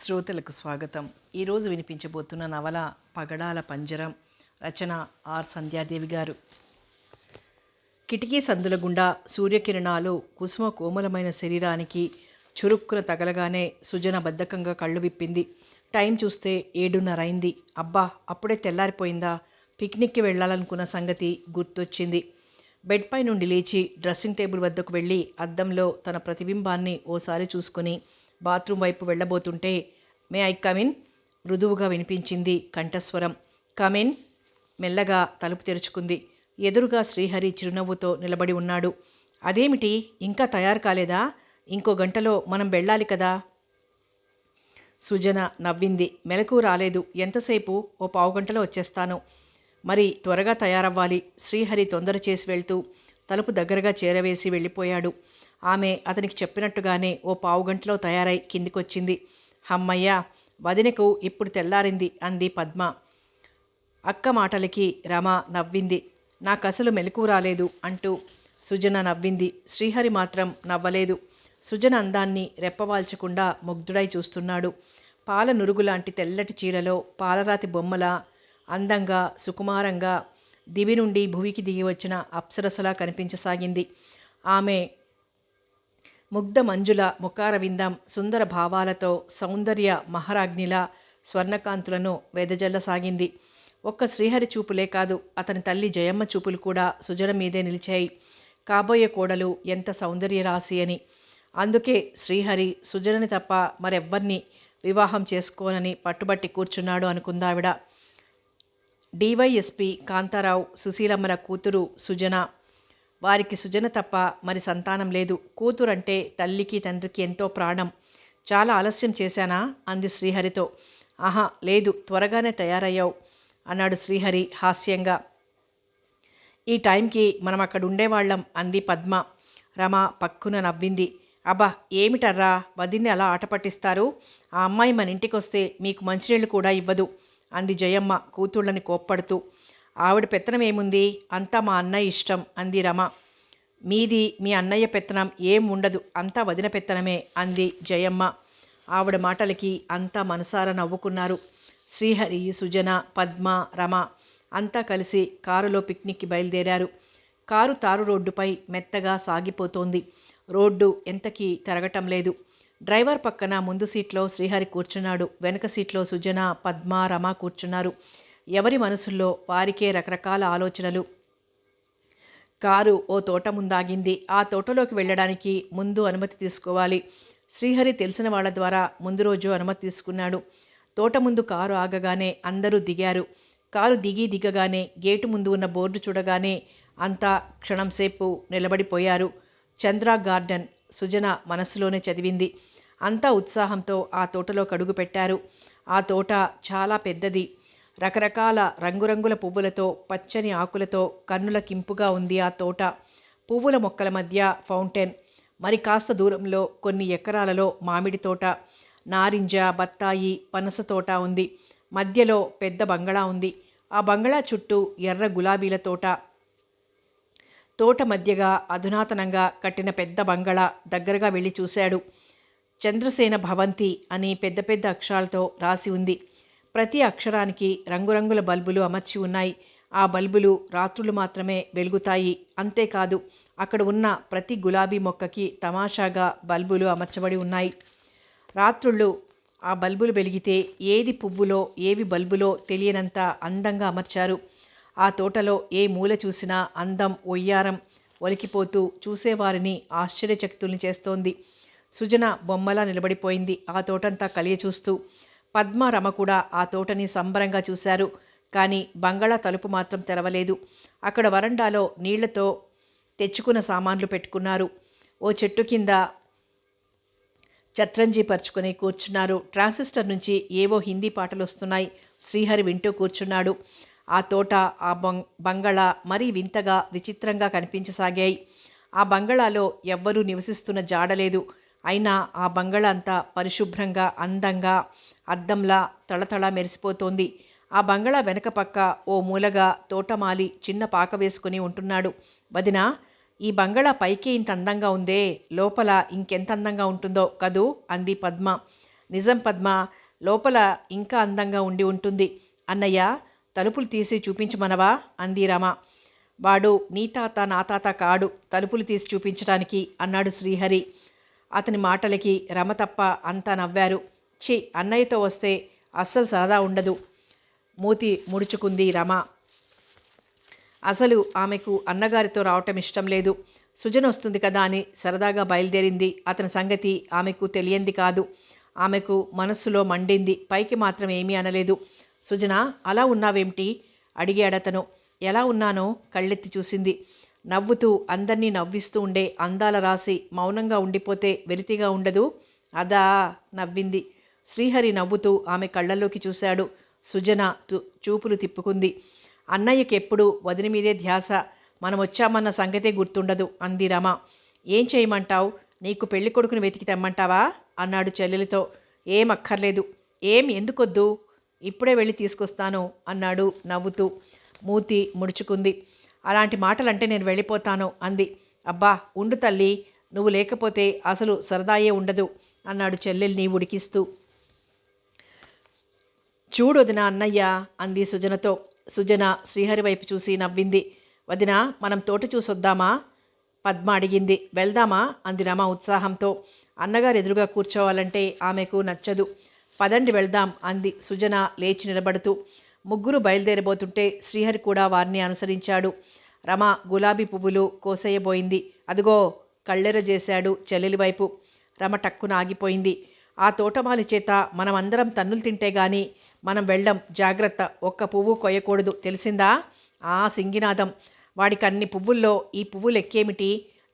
శ్రోతలకు స్వాగతం. ఈరోజు వినిపించబోతున్న నవల పగడాల పంజరం. రచన ఆర్ సంధ్యాదేవి గారు. కిటికీ సందుల గుండా సూర్యకిరణాలు కుసుమ కోమలమైన శరీరానికి చురుక్కున తగలగానే సుజన బద్ధకంగా కళ్ళు విప్పింది. టైం చూస్తే 7:30 అయింది. అబ్బా, అప్పుడే తెల్లారిపోయిందా? పిక్నిక్కి వెళ్ళాలనుకున్న సంగతి గుర్తొచ్చింది. బెడ్ పై నుండి లేచి డ్రెస్సింగ్ టేబుల్ వద్దకు వెళ్ళి అద్దంలో తన ప్రతిబింబాన్ని ఓసారి చూసుకుని బాత్రూమ్ వైపు వెళ్ళబోతుంటే, మే ఐ కమిన్? మృదువుగా వినిపించింది కంఠస్వరం. కమిన్. మెల్లగా తలుపు తెరుచుకుంది. ఎదురుగా శ్రీహరి చిరునవ్వుతో నిలబడి ఉన్నాడు. అదేమిటి, ఇంకా తయారు కాలేదా? ఇంకో గంటలో మనం వెళ్ళాలి కదా. సుజన నవ్వింది. మెలకు రాలేదు. ఎంతసేపు? ఓ పావుగంటలో వచ్చేస్తాను. మరి త్వరగా తయారవ్వాలి. శ్రీహరి తొందర చేసి వెళ్తూ తలుపు దగ్గరగా చేరవేసి వెళ్ళిపోయాడు. ఆమె అతనికి చెప్పినట్టుగానే ఓ పావుగంటలో తయారై కిందికొచ్చింది. హమ్మయ్యా, వదినకు ఇప్పుడు తెల్లారింది అంది పద్మ. అక్క మాటలకి రమ నవ్వింది. నాకసలు మెలకు రాలేదు అంటూ సుజన నవ్వింది. శ్రీహరి మాత్రం నవ్వలేదు. సుజన అందాన్ని రెప్పవాల్చకుండా ముగ్ధుడై చూస్తున్నాడు. పాల నురుగులాంటి తెల్లటి చీరలో పాలరాతి బొమ్మల అందంగా సుకుమారంగా దివి నుండి భువికి దిగి వచ్చిన అప్సరసలా కనిపించసాగింది. ఆమె ముగ్ధ మంజుల ముఖారవిందం సుందర భావాలతో సౌందర్య మహారాజ్ఞిలా స్వర్ణకాంతులను వెదజల్లసాగింది. ఒక్క శ్రీహరి చూపులే కాదు, అతని తల్లి జయమ్మ చూపులు కూడా సుజన మీదే నిలిచాయి. కాబోయే కోడలు ఎంత సౌందర్య రాశి అని. అందుకే శ్రీహరి సుజనని తప్ప మరెవ్వర్ని వివాహం చేసుకోనని పట్టుబట్టి కూర్చున్నాడు అనుకుందావిడ. డివైఎస్పి కాంతారావు సుశీలమ్మల కూతురు సుజన. వారికి సుజన తప్ప మరి సంతానం లేదు. కూతురంటే తల్లికి తండ్రికి ఎంతో ప్రాణం. చాలా ఆలస్యం చేశానా అంది శ్రీహరితో. ఆహా లేదు, త్వరగానే తయారయ్యావు అన్నాడు శ్రీహరి హాస్యంగా. ఈ టైంకి మనం అక్కడ ఉండేవాళ్ళం అంది పద్మ. రమ పక్కున నవ్వింది. అబ్బా, ఏమిటర్రా వదిన్ని అలా ఆట పట్టిస్తారు? ఆ అమ్మాయి మన ఇంటికొస్తే మీకు మంచినీళ్ళు కూడా ఇవ్వదు అంది జయమ్మ కూతుళ్ళని కోప్పడుతూ. ఆవిడ పెత్తనం ఏముంది? అంతా మా అన్నయ్య ఇష్టం అంది రమ. మీది మీ అన్నయ్య పెత్తనం ఏం ఉండదు, అంతా వదిన పెత్తనమే అంది జయమ్మ. ఆవిడ మాటలకి అంతా మనసారా నవ్వుకున్నారు. శ్రీహరి, సుజన, పద్మ, రమ అంతా కలిసి కారులో పిక్నిక్కి బయలుదేరారు. కారు తారు రోడ్డుపై మెత్తగా సాగిపోతోంది. రోడ్డు ఎంతకీ తిరగటం లేదు. డ్రైవర్ పక్కన ముందు సీట్లో శ్రీహరి కూర్చున్నాడు. వెనక సీట్లో సుజన, పద్మ, రమ కూర్చున్నారు. ఎవరి మనసుల్లో వారికే రకరకాల ఆలోచనలు. కారు ఓ తోట ముందాగింది. ఆ తోటలోకి వెళ్ళడానికి ముందు అనుమతి తీసుకోవాలి. శ్రీహరి తెలిసిన వాళ్ళ ద్వారా ముందు రోజు అనుమతి తీసుకున్నాడు. తోట ముందు కారు ఆగగానే అందరూ దిగారు. కారు దిగగానే గేటు ముందు ఉన్న బోర్డు చూడగానే అంతా క్షణంసేపు నిలబడిపోయారు. చంద్ర గార్డెన్ సుజన మనస్సులోనే చదివింది. అంతా ఉత్సాహంతో ఆ తోటలో కడుగు పెట్టారు. ఆ తోట చాలా పెద్దది. రకరకాల రంగురంగుల పువ్వులతో, పచ్చని ఆకులతో కన్నులకింపుగా ఉంది ఆ తోట. పువ్వుల మొక్కల మధ్య ఫౌంటైన్. మరి కాస్త దూరంలో కొన్ని ఎకరాలలో మామిడి తోట, నారింజ, బత్తాయి, పనస తోట ఉంది. మధ్యలో పెద్ద బంగళా ఉంది. ఆ బంగళా చుట్టూ ఎర్ర గులాబీల తోట. తోట మధ్యగా అధునాతనంగా కట్టిన పెద్ద బంగళా దగ్గరగా వెళ్ళి చూశాడు. చంద్రసేన భవంతి అని పెద్ద పెద్ద అక్షరాలతో రాసి ఉంది. ప్రతి అక్షరానికి రంగురంగుల బల్బులు అమర్చి ఉన్నాయి. ఆ బల్బులు రాత్రులు మాత్రమే వెలుగుతాయి. అంతేకాదు, అక్కడ ఉన్న ప్రతి గులాబీ మొక్కకి తమాషాగా బల్బులు అమర్చబడి ఉన్నాయి. రాత్రుళ్ళు ఆ బల్బులు వెలిగితే ఏది పువ్వులో ఏవి బల్బులో తెలియనంత అందంగా అమర్చారు. ఆ తోటలో ఏ మూల చూసినా అందం, ఒయ్యారం ఒలికిపోతూ చూసేవారిని ఆశ్చర్యచకితుల్ని చేస్తోంది. సుజన బొమ్మలా నిలబడిపోయింది ఆ తోటంతా కలియ చూస్తూ. పద్మ, రమ కూడా ఆ తోటని సంబరంగా చూశారు. కానీ బంగళా తలుపు మాత్రం తెరవలేదు. అక్కడ వరండాలో నీళ్లతో తెచ్చుకున్న సామాన్లు పెట్టుకున్నారు. ఓ చెట్టు కింద చత్రంజీ పరుచుకొని కూర్చున్నారు. ట్రాన్సిస్టర్ నుంచి ఏవో హిందీ పాటలు వస్తున్నాయి. శ్రీహరి వింటూ కూర్చున్నాడు. ఆ తోట, ఆ బంగళా మరీ వింతగా విచిత్రంగా కనిపించసాగాయి. ఆ బంగళాలో ఎవ్వరూ నివసిస్తున్న జాడలేదు. అయినా ఆ బంగళా అంతా పరిశుభ్రంగా, అందంగా, అద్దంలా తళతళ మెరిసిపోతోంది. ఆ బంగళా వెనక పక్క ఓ మూలగా తోటమాలి చిన్న పాక వేసుకుని ఉంటున్నాడు. వదినా, ఈ బంగళా పైకి ఇంత అందంగా ఉందే, లోపల ఇంకెంత అందంగా ఉంటుందో కదూ అంది పద్మ. నిజం పద్మ, లోపల ఇంకా అందంగా ఉండి ఉంటుంది. అన్నయ్య, తలుపులు తీసి చూపించమనవా అంది రమ. వాడు నీ తాత నా తాత కాడు తలుపులు తీసి చూపించడానికి అన్నాడు శ్రీహరి. అతని మాటలకి రమ తప్ప అంతా నవ్వారు. ఛీ, అన్నయ్యతో వస్తే అస్సలు సరదా ఉండదు, మూతి ముడుచుకుంది రమ. అసలు ఆమెకు అన్నగారితో రావటం ఇష్టం లేదు. సుజన వస్తుంది కదా అని సరదాగా బయలుదేరింది. అతని సంగతి ఆమెకు తెలియంది కాదు. ఆమెకు మనస్సులో మండింది, పైకి మాత్రం ఏమీ అనలేదు. సుజన, అలా ఉన్నావేమిటి అడిగాడతను. ఎలా ఉన్నానో కళ్ళెత్తి చూసింది. నవ్వుతూ అందరినీ నవ్విస్తూ ఉండే అందాల రాసి మౌనంగా ఉండిపోతే వెలితిగా ఉండదు, అదా నవ్వింది. శ్రీహరి నవ్వుతూ ఆమె కళ్ళల్లోకి చూశాడు. సుజన చూపులు తిప్పుకుంది. అన్నయ్యకెప్పుడు వదిన మీదే ధ్యాస, మనం వచ్చామన్న సంగతే గుర్తుండదు అంది రమ. ఏం చేయమంటావు, నీకు పెళ్లి కొడుకుని వెతికి తెమ్మంటావా అన్నాడు చెల్లెలితో. ఏం అక్కర్లేదు. ఏం ఎందుకొద్దు, ఇప్పుడే వెళ్ళి తీసుకొస్తాను అన్నాడు నవ్వుతూ. మూతి ముడుచుకుంది. అలాంటి మాటలంటే నేను వెళ్ళిపోతాను అంది. అబ్బా ఉండు తల్లి, నువ్వు లేకపోతే అసలు సరదాయే ఉండదు అన్నాడు చెల్లెల్ని ఉడికిస్తూ. చూడొదిన అన్నయ్య అంది సుజనతో. సుజన శ్రీహరి వైపు చూసి నవ్వింది. వదిన, మనం తోట చూసొద్దామా పద్మ అడిగింది. వెళ్దామా అంది రమ ఉత్సాహంతో. అన్నగారు ఎదురుగా కూర్చోవాలంటే ఆమెకు నచ్చదు. పదండి వెళ్దాం అంది సుజన లేచి నిలబడుతూ. ముగ్గురు బయలుదేరబోతుంటే శ్రీహరి కూడా వారిని అనుసరించాడు. రమ గులాబీ పువ్వులు కోసేయబోయింది. అదిగో కళ్ళెర చేశాడు చెల్లెలి వైపు. రమ టక్కున ఆగిపోయింది. ఆ తోటమాలి చేత మనమందరం తన్నులు తింటే గాని మనం వెళ్ళం, జాగ్రత్త, ఒక్క పువ్వు కొయ్యకూడదు, తెలిసిందా? ఆ సింగినాదం, వాడికి అన్ని పువ్వుల్లో ఈ పువ్వులు ఎక్కేమిటి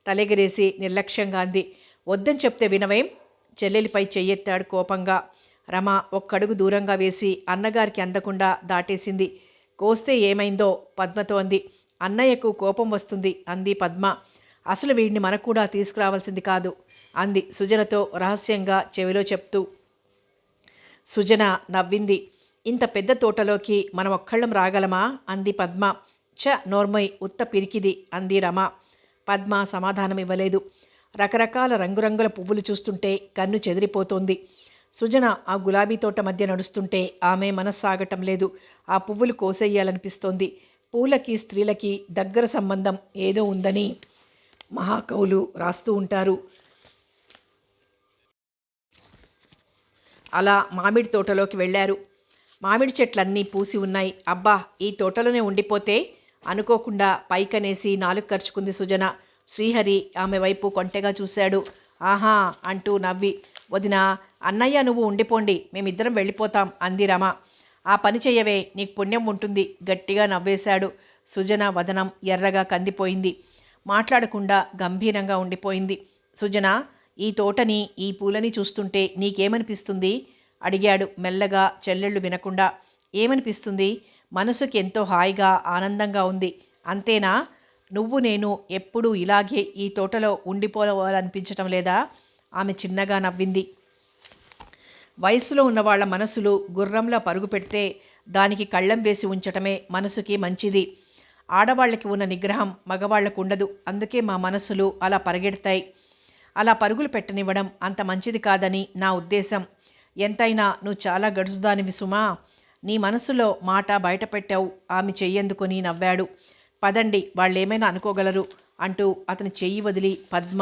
తలెగరేసి నిర్లక్ష్యంగా అంది. వద్దని చెప్తే వినవేం? చెల్లెలిపై చెయ్యెత్తాడు కోపంగా. రమ ఒక్కడుగు దూరంగా వేసి అన్నగారికి అందకుండా దాటేసింది. కోస్తే ఏమైందో పద్మతో అంది. అన్నయ్యకు కోపం వస్తుంది అంది పద్మ. అసలు వీడిని మనకు కూడా తీసుకురావాల్సింది కాదు అంది సుజనతో రహస్యంగా చెవిలో చెప్తూ. సుజన నవ్వింది. ఇంత పెద్ద తోటలోకి మనం ఒక్కళ్ళం రాగలమా అంది పద్మ. నోర్మయ్, ఉత్త పిరికిది అంది రమ. పద్మ సమాధానం ఇవ్వలేదు. రకరకాల రంగురంగుల పువ్వులు చూస్తుంటే కన్ను చెదిరిపోతోంది. సుజన ఆ గులాబీ తోట మధ్య నడుస్తుంటే ఆమె మనస్సాగటం లేదు. ఆ పువ్వులు కోసేయాలనిపిస్తోంది. పూలకి స్త్రీలకి దగ్గర సంబంధం ఏదో ఉందని మహాకవులు రాస్తూ ఉంటారు. అలా మామిడి తోటలోకి వెళ్ళారు. మామిడి చెట్లన్నీ పూసి ఉన్నాయి. అబ్బా, ఈ తోటలోనే ఉండిపోతే అనుకోకుండా పైకనేసి నాలుగు ఖర్చుకుంది సుజన. శ్రీహరి ఆమె వైపు కొంటెగా చూశాడు. ఆహా అంటూ నవ్వి, వదినా, అన్నయ్య నువ్వు ఉండిపోండి, మేమిద్దరం వెళ్ళిపోతాం అంది రమ. ఆ పని చెయ్యవే, నీకు పుణ్యం ఉంటుంది గట్టిగా నవ్వేశాడు. సుజన వదనం ఎర్రగా కందిపోయింది. మాట్లాడకుండా గంభీరంగా ఉండిపోయింది. సుజన, ఈ తోటని ఈ పూలని చూస్తుంటే నీకేమనిపిస్తుంది అడిగాడు మెల్లగా, చెల్లెళ్ళు వినకుండా. ఏమనిపిస్తుంది? మనసుకి ఎంతో హాయిగా ఆనందంగా ఉంది, అంతేనా? నువ్వు నేను ఎప్పుడూ ఇలాగే ఈ తోటలో ఉండిపోవాలనిపించటం లేదా? ఆమె చిన్నగా నవ్వింది. వయసులో ఉన్నవాళ్ల మనసులు గుర్రంలా పరుగు పెడితే దానికి కళ్ళెం వేసి ఉంచటమే మనసుకి మంచిది. ఆడవాళ్ళకి ఉన్న నిగ్రహం మగవాళ్లకు ఉండదు. అందుకే మా మనసులు అలా పరిగెడతాయి. అలా పరుగులు పెట్టనివ్వడం అంత మంచిది కాదని నా ఉద్దేశం. ఎంతైనా నువ్వు చాలా గడుసుదానివి సుమా. నీ మనసులో మాట బయటపెట్టావు ఆమె చెయ్యందుకొని నవ్వాడు. పదండి, వాళ్ళేమైనా అనుకోగలరు అంటూ అతని చెయ్యి వదిలి పద్మ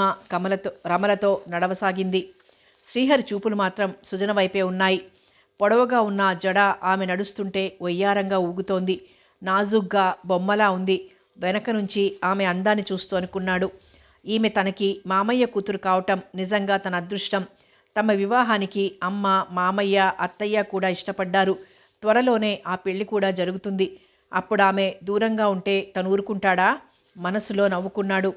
రమలతో నడవసాగింది. శ్రీహరి చూపులు మాత్రం సుజన వైపే ఉన్నాయి. పొడవుగా ఉన్న జడ ఆమె నడుస్తుంటే వయ్యారంగా ఊగుతోంది. నాజుగ్గా బొమ్మలా ఉంది. వెనక నుంచి ఆమె అందాన్ని చూస్తూ అనుకున్నాడు, ఈమె తనకి మామయ్య కూతురు కావటం నిజంగా తన అదృష్టం. తమ వివాహానికి అమ్మ, మామయ్య, అత్తయ్య కూడా ఇష్టపడ్డారు. త్వరలోనే ఆ పెళ్లి కూడా జరుగుతుంది. అప్పుడు ఆమె దూరంగా ఉంటే తను ఊరుకుంటాడా? మనసులో నవ్వుకున్నాడు.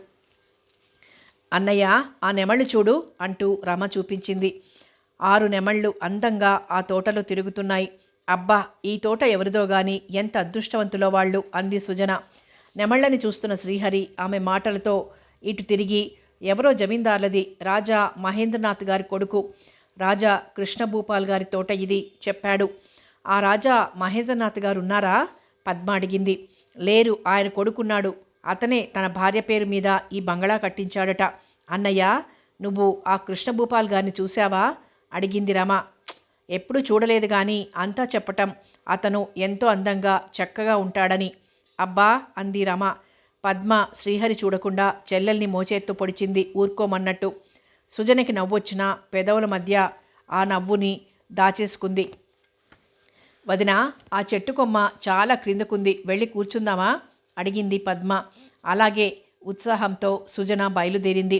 అన్నయ్య, ఆ నెమళ్ళు చూడు అంటూ రమ చూపించింది. 6 నెమళ్ళు అందంగా ఆ తోటలో తిరుగుతున్నాయి. అబ్బా, ఈ తోట ఎవరిదో గాని ఎంత అదృష్టవంతులో వాళ్ళు అంది సుజన. నెమళ్ళని చూస్తున్న శ్రీహరి ఆమె మాటలతో ఇటు తిరిగి, ఎవరో జమీందార్లది, రాజా మహేంద్రనాథ్ గారి కొడుకు, రాజా కృష్ణభూపాల్ గారి తోట ఇది చెప్పాడు. ఆ రాజా మహేంద్రనాథ్ గారు ఉన్నారా? పద్మ అడిగింది. లేరు, ఆయన కొడుకున్నాడు. అతనే తన భార్య పేరు మీద ఈ బంగళా కట్టించాడట. అన్నయ్య, నువ్వు ఆ కృష్ణభూపాల్ గారిని చూశావా అడిగింది రమ. ఎప్పుడూ చూడలేదు గాని అంతా చెప్పటం అతను ఎంతో అందంగా చక్కగా ఉంటాడని. అబ్బా అంది రమ. పద్మ శ్రీహరి చూడకుండా చెల్లెల్ని మోచేత్తో పొడిచింది ఊరుకోమన్నట్టు. సుజనకి నవ్వొచ్చినా పెదవుల మధ్య ఆ నవ్వుని దాచేసుకుంది. వదినా, ఆ చెట్టు కొమ్మ చాలా క్రిందకుంది, వెళ్ళి కూర్చుందామా అడిగింది పద్మ. అలాగే ఉత్సాహంతో సుజన బయలుదేరింది.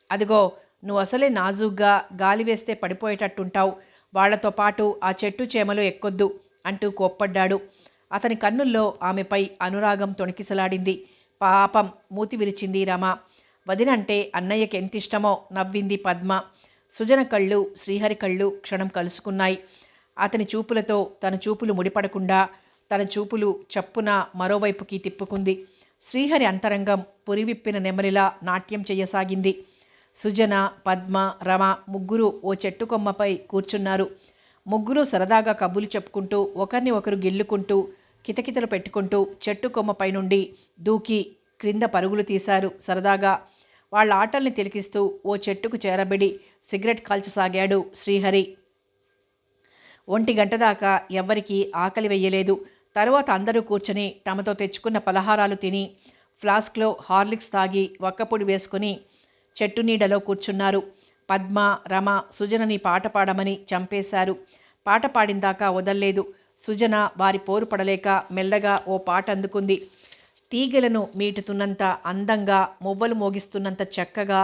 అదిగో, నువ్వు అసలే నాజూగ్గా గాలి వేస్తే పడిపోయేటట్టుంటావు, వాళ్లతో పాటు ఆ చెట్టు చేమలో ఎక్కొద్దు అంటూ కోప్పడ్డాడు. అతని కన్నుల్లో ఆమెపై అనురాగం తొణికిసలాడింది. పాపం మూతి విరిచింది రమ. వదినంటే అన్నయ్యకి ఎంతిష్టమో నవ్వింది పద్మ. సుజన కళ్ళు శ్రీహరి కళ్ళు క్షణం కలుసుకున్నాయి. అతని చూపులతో తన చూపులు ముడిపడకుండా తన చూపులు చప్పున మరోవైపుకి తిప్పుకుంది. శ్రీహరి అంతరంగం పురివిప్పిన నెమలిలా నాట్యం చెయ్యసాగింది. సుజన, పద్మ, రమ ముగ్గురు ఓ చెట్టు కొమ్మపై కూర్చున్నారు. ముగ్గురు సరదాగా కబుర్లు చెప్పుకుంటూ ఒకరిని ఒకరు గిల్లుకుంటూ కితకితలు పెట్టుకుంటూ చెట్టు కొమ్మపై నుండి దూకి క్రింద పరుగులు తీశారు సరదాగా. వాళ్ళ ఆటల్ని తిలకిస్తూ ఓ చెట్టుకు చేరబడి సిగరెట్ కాల్చసాగాడు శ్రీహరి. 1 గంట దాకా ఎవ్వరికీ ఆకలి వెయ్యలేదు. తరువాత అందరూ కూర్చొని తమతో తెచ్చుకున్న పలహారాలు తిని ఫ్లాస్క్లో హార్లిక్స్ తాగి వక్కపొడి వేసుకుని చెట్టు నీడలో కూర్చున్నారు. పద్మ, రమ సుజనని పాట పాడమని చంపేశారు. పాట పాడిందాకా వదల్లేదు. సుజన వారి పోరు పడలేక మెల్లగా ఓ పాట అందుకుంది. తీగెలను మీటుతున్నంత అందంగా, మువ్వలు మోగిస్తున్నంత చక్కగా,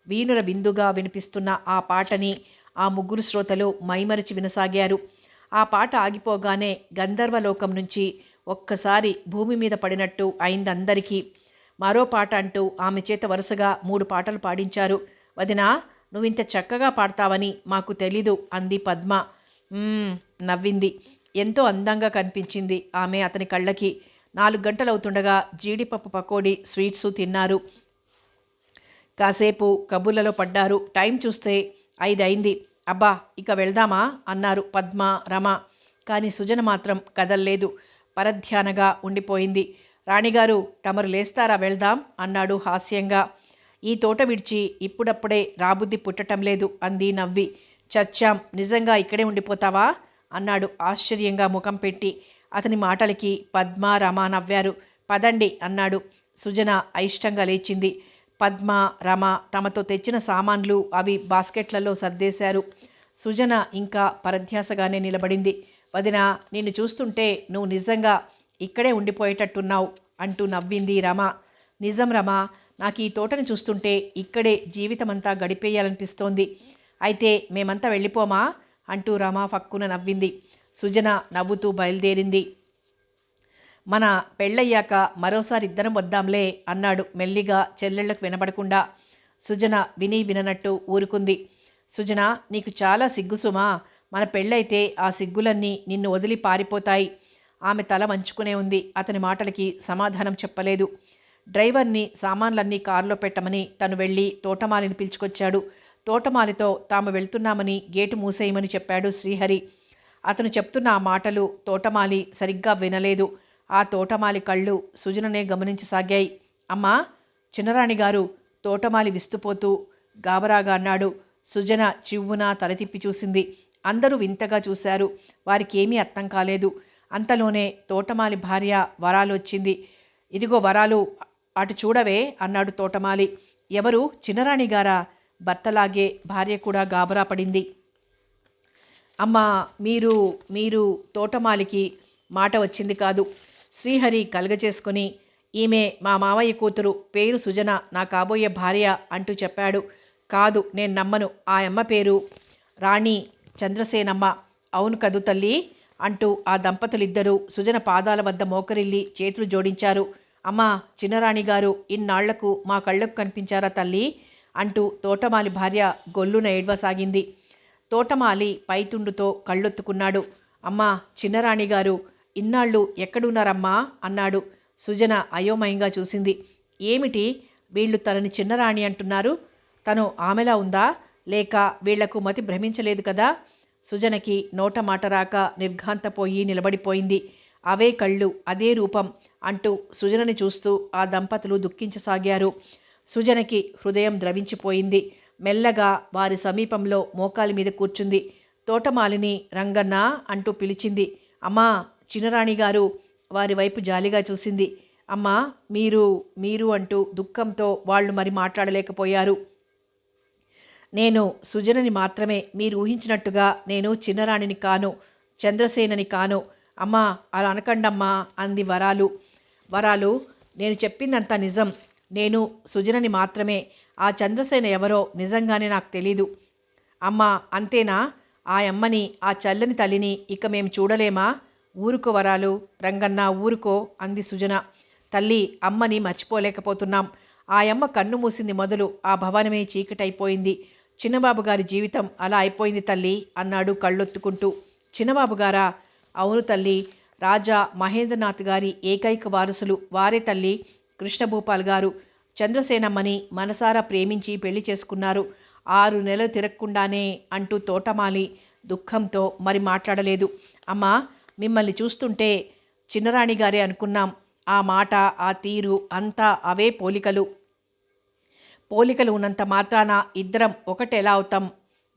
వీణుల విందుగా వినిపిస్తున్న ఆ పాటని ఆ ముగ్గురు శ్రోతలు మైమరిచి వినసాగారు. ఆ పాట ఆగిపోగానే గంధర్వలోకం నుంచి ఒక్కసారి భూమి మీద పడినట్టు అయిందందరికీ. మరో పాట అంటూ ఆమె చేత వరుసగా 3 పాటలు పాడించారు. వదినా, నువ్వింత చక్కగా పాడతావని మాకు తెలీదు అంది పద్మ. నవ్వింది. ఎంతో అందంగా కనిపించింది ఆమె అతని కళ్ళకి. 4 గంటలవుతుండగా జీడిపప్పు పకోడీ, స్వీట్సు తిన్నారు. కాసేపు కబుర్లలో పడ్డారు. టైం చూస్తే 5 అయింది. అబ్బా, ఇక వెళ్దామా అన్నారు పద్మ, రమ. కానీ సుజన మాత్రం కదల్లేదు. పరధ్యానగా ఉండిపోయింది. రాణిగారు, తమరు లేస్తారా, వెళ్దాం అన్నాడు హాస్యంగా. ఈ తోట విడిచి ఇప్పుడప్పుడే రాబుద్ది పుట్టటం లేదు అంది నవ్వి. చచ్చాం, నిజంగా ఇక్కడే ఉండిపోతావా అన్నాడు ఆశ్చర్యంగా ముఖం పెట్టి. అతని మాటలకి పద్మ, రమ నవ్వారు. పదండి అన్నాడు. సుజన అయిష్టంగా లేచింది. పద్మ, రమ తమతో తెచ్చిన సామాన్లు అవి బాస్కెట్లలో సర్దేశారు. సుజన ఇంకా పరధ్యాసగానే నిలబడింది. వదినా, నిన్ను చూస్తుంటే నువ్వు నిజంగా ఇక్కడే ఉండిపోయేటట్టున్నావు అంటూ నవ్వింది రమ. నిజం రమ, నాకు ఈ తోటని చూస్తుంటే ఇక్కడే జీవితమంతా గడిపేయాలనిపిస్తోంది. అయితే మేమంతా వెళ్ళిపోమా అంటూ రమ ఫక్కున నవ్వింది. సుజన నవ్వుతూ బయలుదేరింది. మన పెళ్ళయ్యాక మరోసారి ఇద్దరం వద్దాంలే అన్నాడు మెల్లిగా చెల్లెళ్లకు వినబడకుండా. సుజన విని విననట్టు ఊరుకుంది. సుజన, నీకు చాలా సిగ్గుసుమా, మన పెళ్ళైతే ఆ సిగ్గులన్నీ నిన్ను వదిలి పారిపోతాయి. ఆమె తల వంచుకునే ఉంది. అతని మాటలకి సమాధానం చెప్పలేదు. డ్రైవర్ని సామాన్లన్నీ కారులో పెట్టమని తను వెళ్ళి తోటమాలిని పిలుచుకొచ్చాడు. తోటమాలితో తాము వెళ్తున్నామని గేటు మూసేయమని చెప్పాడు శ్రీహరి. అతను చెప్తున్న ఆ మాటలు తోటమాలి సరిగ్గా వినలేదు. ఆ తోటమాలి కళ్ళు సుజననే గమనించసాగాయి. అమ్మా, చిన్నరాణిగారు తోటమాలి విస్తుపోతూ గాబరాగా అన్నాడు. సుజన చివ్వున తలతిప్పి చూసింది. అందరూ వింతగా చూశారు. వారికి ఏమీ అర్థం కాలేదు. అంతలోనే తోటమాలి భార్య వరాలు వచ్చింది. ఇదిగో వరాలు, అటు చూడవే అన్నాడు తోటమాలి. ఎవరు, చిన్నరాణిగారా? భర్తలాగే భార్య కూడా గాబరా పడింది. అమ్మా, మీరు తోటమాలికి మాట వచ్చింది కాదు. శ్రీహరి కలగచేసుకుని, ఈమె మా మావయ్య కూతురు, పేరు సుజన, నా కాబోయే భార్య అంటూ చెప్పాడు. కాదు, నేను నమ్మను. ఆ అమ్మ పేరు రాణి చంద్రసేనమ్మ. అవును కదూ తల్లి అంటూ ఆ దంపతులిద్దరూ సుజన పాదాల వద్ద మోకరిల్లి చేతులు జోడించారు. అమ్మా, చిన్నరాణిగారు ఇన్నాళ్లకు మా కళ్ళకు కనిపించారా తల్లి అంటూ తోటమాలి భార్య గొల్లున ఏడ్వసాగింది. తోటమాలి పైతుండుతో కళ్ళొత్తుకున్నాడు. అమ్మా, చిన్నరాణిగారు ఇన్నాళ్ళు ఎక్కడున్నారమ్మా అన్నాడు. సుజన అయోమయంగా చూసింది. ఏమిటి, వీళ్ళు తనని చిన్నరాణి అంటున్నారు? తను ఆమెలా ఉందా, లేక వీళ్లకు మతి భ్రమించలేదు కదా? సుజనకి నోట మాట రాక నిర్ఘాంతపోయి నిలబడిపోయింది. అవే కళ్ళు, అదే రూపం అంటూ సుజనని చూస్తూ ఆ దంపతులు దుఃఖించసాగారు. సుజనకి హృదయం ద్రవించిపోయింది. మెల్లగా వారి సమీపంలో మోకాలి మీద కూర్చుంది. తోటమాలిని రంగన్న అంటూ పిలిచింది. అమ్మా, చిన్నరాణి గారు వారి వైపు జాలిగా చూసింది. అమ్మా, మీరు మీరు అంటూ దుఃఖంతో వాళ్ళు మరి మాట్లాడలేకపోయారు. నేను సుజనని మాత్రమే. మీరు ఊహించినట్టుగా నేను చిన్నరాణిని కాను, చంద్రసేనని కాను. అమ్మా, అలా అనకండమ్మా అంది వరాలు. వరాలు, నేను చెప్పిందంతా నిజం. నేను సుజనని మాత్రమే. ఆ చంద్రసేన ఎవరో నిజంగానే నాకు తెలీదు. అమ్మా, అంతేనా? ఆ అమ్మని, ఆ చల్లని తల్లిని ఇక మేము చూడలేమా? ఊరుకో వరాలు, రంగన్న ఊరుకో అంది సుజన. తల్లి, అమ్మని మర్చిపోలేకపోతున్నాం. ఆ అమ్మ కన్ను మూసింది మొదలు ఆ భవనమే చీకటైపోయింది. చిన్నబాబు గారి జీవితం అలా అయిపోయింది తల్లి అన్నాడు కళ్ళొత్తుకుంటూ. చిన్నబాబు గారా? అవును తల్లి. రాజా మహేంద్రనాథ్ గారి ఏకైక వారసులు వారే తల్లి. కృష్ణభూపాల్ గారు చంద్రసేనమ్మని మనసారా ప్రేమించి పెళ్లి చేసుకున్నారు. 6 నెలలు తిరగకుండానే అంటూ తోటమాలి దుఃఖంతో మరి మాట్లాడలేదు. అమ్మా, మిమ్మల్ని చూస్తుంటే చిన్నరాణి గారే అనుకున్నాం. ఆ మాట, ఆ తీరు అంతా అవే పోలికలు. పోలికలు ఉన్నంత మాత్రాన ఇద్దరం ఒకటెలా అవుతాం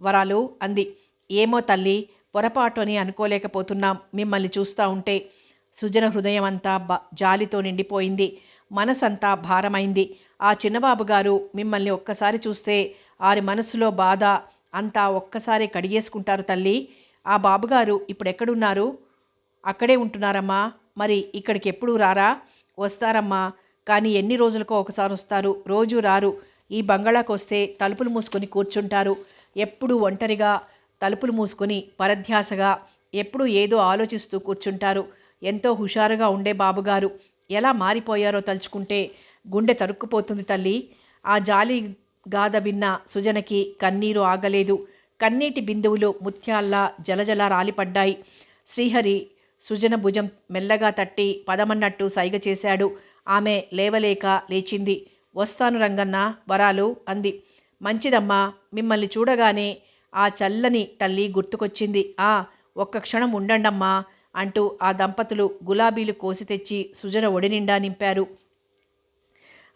వరాలు అంది. ఏమో తల్లి, పొరపాటు అని అనుకోలేకపోతున్నాం మిమ్మల్ని చూస్తూ ఉంటే. సుజన హృదయం అంతా జాలితో నిండిపోయింది. మనసంతా భారమైంది. ఆ చిన్నబాబు గారు మిమ్మల్ని ఒక్కసారి చూస్తే వారి మనసులో బాధ అంతా ఒక్కసారి కడిగేసుకుంటారు తల్లి. ఆ బాబుగారు ఇప్పుడెక్కడున్నారు? అక్కడే ఉంటున్నారమ్మా. మరి ఇక్కడికి ఎప్పుడు రారా? వస్తారమ్మా, కానీ ఎన్ని రోజులకో ఒకసారి వస్తారు, రోజు రారు. ఈ బంగళాకు వస్తే తలుపులు మూసుకొని కూర్చుంటారు. ఎప్పుడూ ఒంటరిగా తలుపులు మూసుకొని పరధ్యాసగా ఎప్పుడూ ఏదో ఆలోచిస్తూ కూర్చుంటారు. ఎంతో హుషారుగా ఉండే బాబుగారు ఎలా మారిపోయారో తలుచుకుంటే గుండె తరుక్కుపోతుంది తల్లి. ఆ జాలి గాథ విన్న సుజనకి కన్నీరు ఆగలేదు. కన్నీటి బిందువులు ముత్యాల్లా జలజల రాలిపడ్డాయి. శ్రీహరి సుజన భుజం మెల్లగా తట్టి పదమన్నట్టు సైగ చేశాడు. ఆమె లేవలేక లేచింది. వస్తాను రంగన్న, వరాలు అంది. మంచిదమ్మా, మిమ్మల్ని చూడగానే ఆ చల్లని తల్లి గుర్తుకొచ్చింది. ఒక్క క్షణం ఉండండమ్మా అంటూ ఆ దంపతులు గులాబీలు కోసి తెచ్చి సుజన ఒడినిండా నింపారు.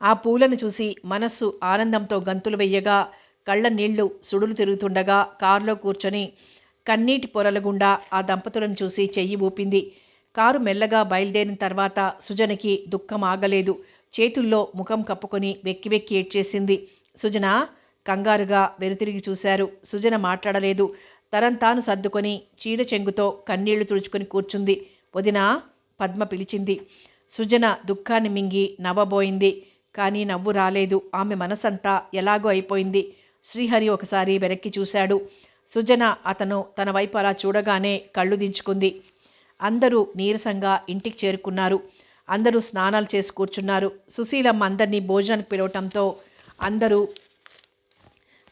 ఆ పూలను చూసి మనస్సు ఆనందంతో గంతులు వెయ్యగా, కళ్ళ నీళ్లు సుడులు తిరుగుతుండగా కారులో కూర్చొని కన్నీటి పొరల గుండా ఆ దంపతులను చూసి చెయ్యి ఊపింది. కారు మెల్లగా బయలుదేరిన తర్వాత సుజనకి దుఃఖం ఆగలేదు. చేతుల్లో ముఖం కప్పుకొని వెక్కి వెక్కి ఏడ్చేసింది. సుజన కంగారుగా వెనుతిరిగి చూశారు. సుజన మాట్లాడలేదు. తనంతాను సర్దుకొని చీర చెంగుతో కన్నీళ్లు తుడుచుకొని కూర్చుంది. వదినా, పద్మ పిలిచింది. సుజన దుఃఖాన్ని మింగి నవ్వబోయింది. కానీ నవ్వు రాలేదు. ఆమె మనసంతా ఎలాగో అయిపోయింది. శ్రీహరి ఒకసారి వెనక్కి చూశాడు. సుజన అతను తన వైపు అలా చూడగానే కళ్ళు దించుకుంది. అందరూ నీరసంగా ఇంటికి చేరుకున్నారు. అందరూ స్నానాలు చేసి కూర్చున్నారు. సుశీలమ్మ అందరినీ భోజనానికి పిలవటంతో అందరూ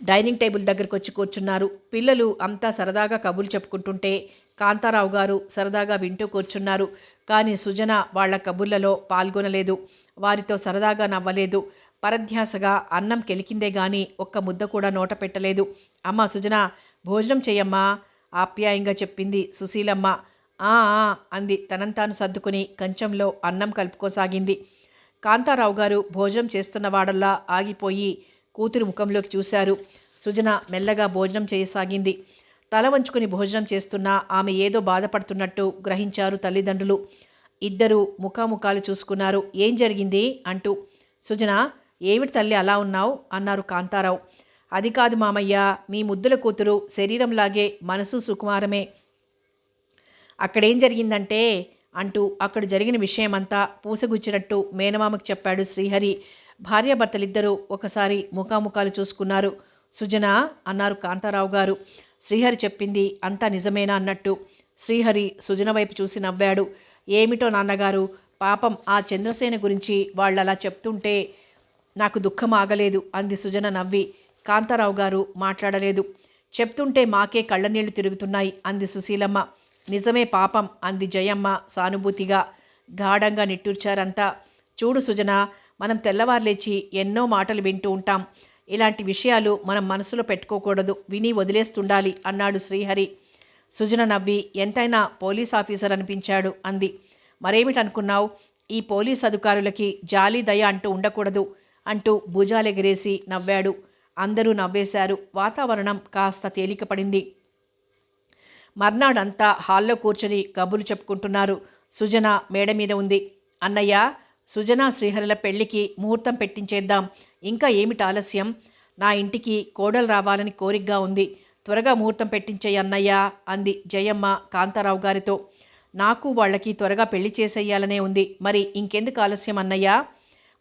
డైనింగ్ టేబుల్ దగ్గరకు వచ్చి కూర్చున్నారు. పిల్లలు అంతా సరదాగా కబుర్లు చెప్పుకుంటుంటే కాంతారావు గారు సరదాగా వింటూ కూర్చున్నారు. కానీ సుజన వాళ్ల కబుర్లలో పాల్గొనలేదు. వారితో సరదాగా నవ్వలేదు. పరధ్యాసగా అన్నం కెలికిందే గాని ఒక్క ముద్ద కూడా నోట పెట్టలేదు. అమ్మా సుజన, భోజనం చెయ్యమ్మా ఆప్యాయంగా చెప్పింది సుశీలమ్మ. ఆ అంది తనంతాను సర్దుకుని కంచంలో అన్నం కలుపుకోసాగింది. కాంతారావు గారు భోజనం చేస్తున్నవాడల్లా ఆగిపోయి కూతురు ముఖంలోకి చూశారు. సుజన మెల్లగా భోజనం చేయసాగింది. తల వంచుకుని భోజనం చేస్తున్నా ఆమె ఏదో బాధపడుతున్నట్టు గ్రహించారు తల్లిదండ్రులు. ఇద్దరూ ముఖాముఖాలు చూసుకున్నారు. ఏం జరిగింది అంటూ. సుజన, ఏమిటి తల్లి అలా ఉన్నావు అన్నారు కాంతారావు. అది కాదు మామయ్య, మీ ముద్దుల కూతురు శరీరంలాగే మనసు సుకుమారమే. అక్కడేం జరిగిందంటే అంటూ అక్కడ జరిగిన విషయమంతా పూసగుచ్చినట్టు మేనమామకు చెప్పాడు శ్రీహరి. భార్యాభర్తలిద్దరూ ఒకసారి ముఖాముఖాలు చూసుకున్నారు. సుజన అన్నారు కాంతారావు గారు. శ్రీహరి చెప్పింది అంతా నిజమేనా అన్నట్టు. శ్రీహరి సుజన వైపు చూసి నవ్వాడు. ఏమిటో నాన్నగారు, పాపం ఆ చంద్రసేన గురించి వాళ్ళలా చెప్తుంటే నాకు దుఃఖం ఆగలేదు అంది సుజన నవ్వి. కాంతారావు గారు మాట్లాడలేదు. చెప్తుంటే మాకే కళ్ళనీళ్లు తిరుగుతున్నాయి అంది సుశీలమ్మ. నిజమే పాపం అంది జయమ్మ సానుభూతిగా. గాఢంగా నిట్టూర్చారంతా. చూడు సుజన, మనం తెల్లవారులేచి ఎన్నో మాటలు వింటూ ఉంటాం. ఇలాంటి విషయాలు మనం మనసులో పెట్టుకోకూడదు, విని వదిలేస్తుండాలి అన్నాడు శ్రీహరి. సుజన నవ్వి, ఎంతైనా పోలీస్ ఆఫీసర్ అనిపించాడు అంది. మరేమిటనుకున్నావు? ఈ పోలీస్ అధికారులకి జాలి దయ అంటూ ఉండకూడదు అంటూ భుజాలెగరేసి నవ్వాడు. అందరూ నవ్వేశారు. వాతావరణం కాస్త తేలికపడింది. మర్నాడంతా హాల్లో కూర్చొని కబుర్లు చెప్పుకుంటున్నారు. సుజన మేడ మీద ఉంది. అన్నయ్య, సుజన శ్రీహరిల పెళ్లికి ముహూర్తం పెట్టించేద్దాం. ఇంకా ఏమిటి ఆలస్యం? నా ఇంటికి కోడలు రావాలని కోరికగా ఉంది. త్వరగా ముహూర్తం పెట్టించేయి అన్నయ్య అంది జయమ్మ కాంతారావు గారితో. నాకు వాళ్ళకి త్వరగా పెళ్లి చేసేయాలనే ఉంది. మరి ఇంకెందుకు ఆలస్యం అన్నయ్య?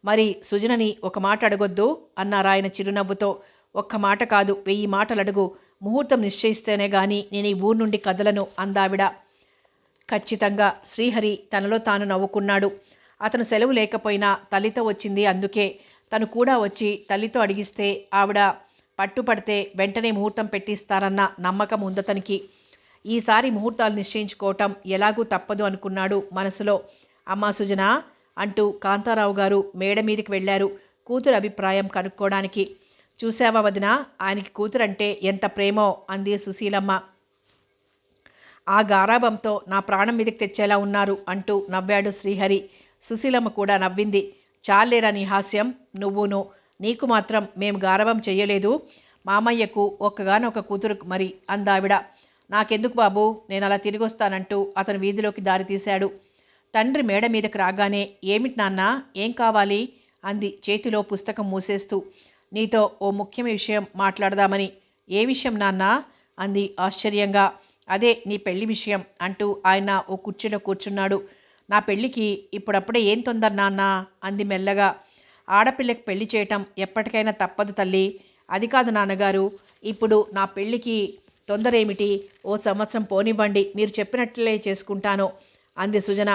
మరి సుజనని ఒక మాట అడగొద్దు అన్నారాయన చిరునవ్వుతో. ఒక్క మాట కాదు, 1000 మాటలు అడుగు. ముహూర్తం నిశ్చయిస్తేనే గాని నేను ఈ ఊరు నుండి కదలను అందావిడ. ఖచ్చితంగా. శ్రీహరి తనలో తాను నవ్వుకున్నాడు. అతను సెలవు లేకపోయినా తల్లితో వచ్చింది అందుకే. తను కూడా వచ్చి తల్లితో అడిగిస్తే ఆవిడ పట్టుపడితే వెంటనే ముహూర్తం పెట్టిస్తారన్న నమ్మకం ఉందతనికి. ఈసారి ముహూర్తాలు నిశ్చయించుకోవటం ఎలాగూ తప్పదు అనుకున్నాడు మనసులో. అమ్మా సుజన అంటూ కాంతారావు గారు మేడ మీదకి వెళ్ళారు కూతురు అభిప్రాయం కనుక్కోవడానికి. చూశావా వదిన, ఆయనకి కూతురంటే ఎంత ప్రేమో అంది సుశీలమ్మ. ఆ గారాబంతో నా ప్రాణం మీదకి తెచ్చేలా ఉన్నారు అంటూ నవ్వాడు శ్రీహరి. సుశీలమ్మ కూడా నవ్వింది. చాలేరా నీ హాస్యం, నువ్వును. నీకు మాత్రం మేము గారాబం చెయ్యలేదు. మామయ్యకు ఒక్కగానొక కూతురు మరి అందావిడ. నాకెందుకు బాబు, నేను అలా తిరిగొస్తానంటూ అతను వీధిలోకి దారి తీశాడు. తండ్రి మేడ మీదకి రాగానే ఏమిటి నాన్న, ఏం కావాలి అంది చేతిలో పుస్తకం మూసేస్తూ. నీతో ఓ ముఖ్యమైన విషయం మాట్లాడదామని. ఏ విషయం నాన్న అంది ఆశ్చర్యంగా. అదే నీ పెళ్లి విషయం అంటూ ఆయన ఓ కుర్చీలో కూర్చున్నాడు. నా పెళ్ళికి ఇప్పుడప్పుడే ఏం తొందర నాన్న అంది మెల్లగా. ఆడపిల్లకి పెళ్లి చేయటం ఎప్పటికైనా తప్పదు తల్లి. అది కాదు నాన్నగారు, ఇప్పుడు నా పెళ్ళికి తొందర ఏమిటి? ఓ సంవత్సరం పోనివ్వండి, మీరు చెప్పినట్లే చేసుకుంటాను అంది సుజన.